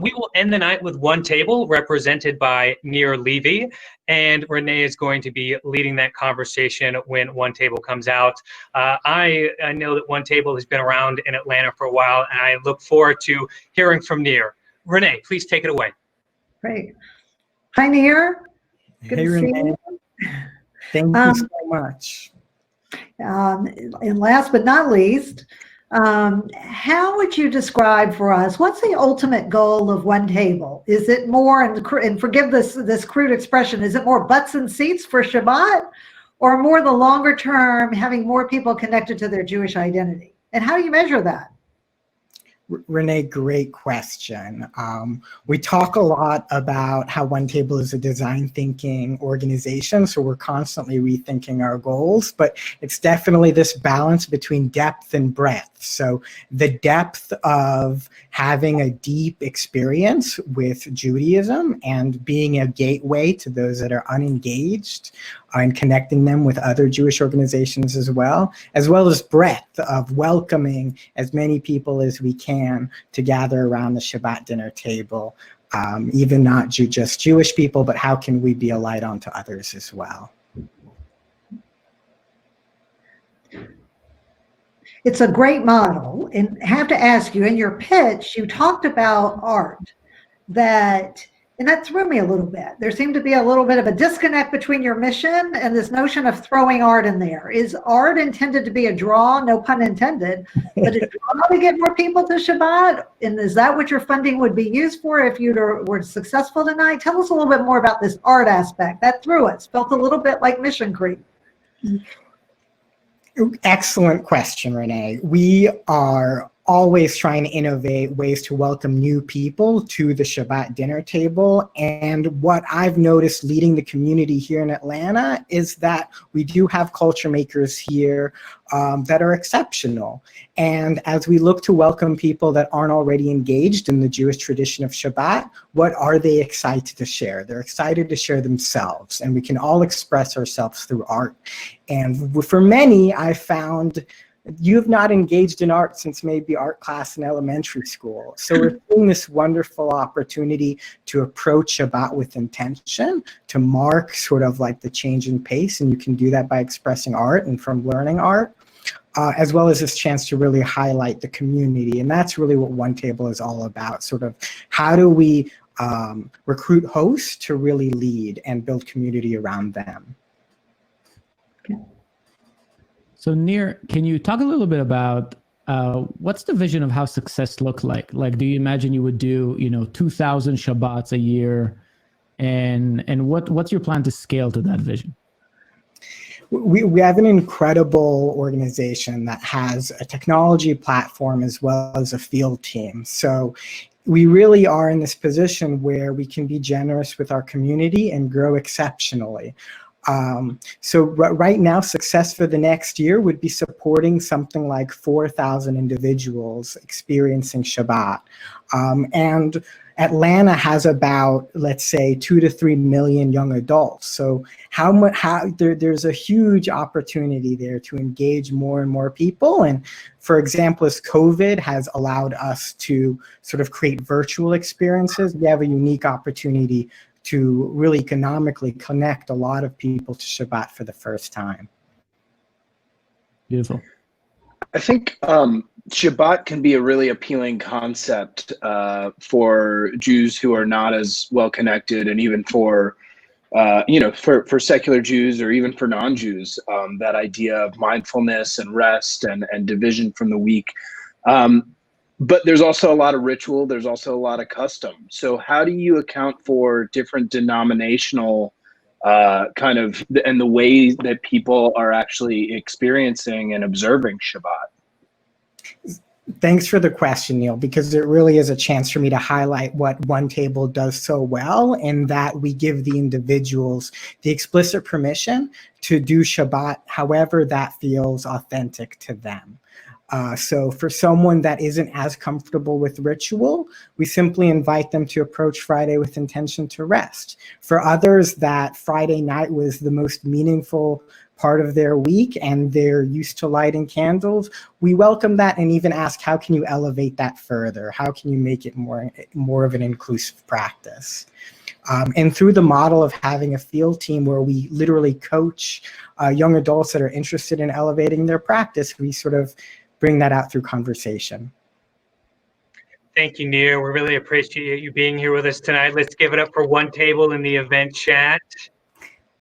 We will end the night with one table represented by Nir Levy, and Renee is going to be leading that conversation when one table comes out. I know that one table has been around in Atlanta for a while, and I look forward to hearing from Nir. Renee, please take it away. Great. Hi, Nir. Good to see you. Thank you so much. And last but not least, how would you describe for us, what's the ultimate goal of one table? Is it more, and forgive this crude expression, is it more butts and seats for Shabbat, or more the longer term, having more people connected to their Jewish identity? And how do you measure that? Renee, great question. We talk a lot about how One Table is a design thinking organization, so we're constantly rethinking our goals, but it's definitely this balance between depth and breadth. So the depth of having a deep experience with Judaism and being a gateway to those that are unengaged, and connecting them with other Jewish organizations as well as breadth of welcoming as many people as we can to gather around the Shabbat dinner table, even not just Jewish people, but how can we be a light onto others as well? It's a great model, and I have to ask you, in your pitch, you talked about art, and that threw me a little bit. There seemed to be a little bit of a disconnect between your mission and this notion of throwing art in there. Is art intended to be a draw, no pun intended, but a draw to get more people to Shabbat? And is that what your funding would be used for if you were successful tonight? Tell us a little bit more about this art aspect. That threw us, felt a little bit like mission creep. Excellent question, Renee. We are always trying to innovate ways to welcome new people to the Shabbat dinner table. And what I've noticed leading the community here in Atlanta is that we do have culture makers here that are exceptional. And as we look to welcome people that aren't already engaged in the Jewish tradition of Shabbat, what are they excited to share? They're excited to share themselves, and we can all express ourselves through art. And for many, I found you've not engaged in art since maybe art class in elementary school. So we're seeing this wonderful opportunity to approach Shabbat with intention, to mark sort of like the change in pace. And you can do that by expressing art and from learning art, as well as this chance to really highlight the community. And that's really what One Table is all about. Sort of how do we recruit hosts to really lead and build community around them. So Nir, can you talk a little bit about what's the vision of how success look like? Like, do you imagine you would do, 2,000 Shabbats a year, and what's your plan to scale to that vision? We have an incredible organization that has a technology platform as well as a field team. So we really are in this position where we can be generous with our community and grow exceptionally. So right now, success for the next year would be supporting something like 4,000 individuals experiencing Shabbat. And Atlanta has about, let's say, 2 to 3 million young adults. So there's a huge opportunity there to engage more and more people. And for example, as COVID has allowed us to sort of create virtual experiences, we have a unique opportunity to really economically connect a lot of people to Shabbat for the first time. Beautiful. I think Shabbat can be a really appealing concept for Jews who are not as well connected, and even for for secular Jews or even for non-Jews, that idea of mindfulness and rest and division from the week. But there's also a lot of ritual. There's also a lot of custom. So how do you account for different denominational and the ways that people are actually experiencing and observing Shabbat? Thanks for the question, Neil, because it really is a chance for me to highlight what One Table does so well, in that we give the individuals the explicit permission to do Shabbat however that feels authentic to them. So for someone that isn't as comfortable with ritual, we simply invite them to approach Friday with intention to rest. For others, that Friday night was the most meaningful part of their week and they're used to lighting candles, we welcome that and even ask, how can you elevate that further? How can you make it more of an inclusive practice? And through the model of having a field team where we literally coach young adults that are interested in elevating their practice, we sort of bring that out through conversation. Thank you, Nir. We really appreciate you being here with us tonight. Let's give it up for Onetable in the event chat.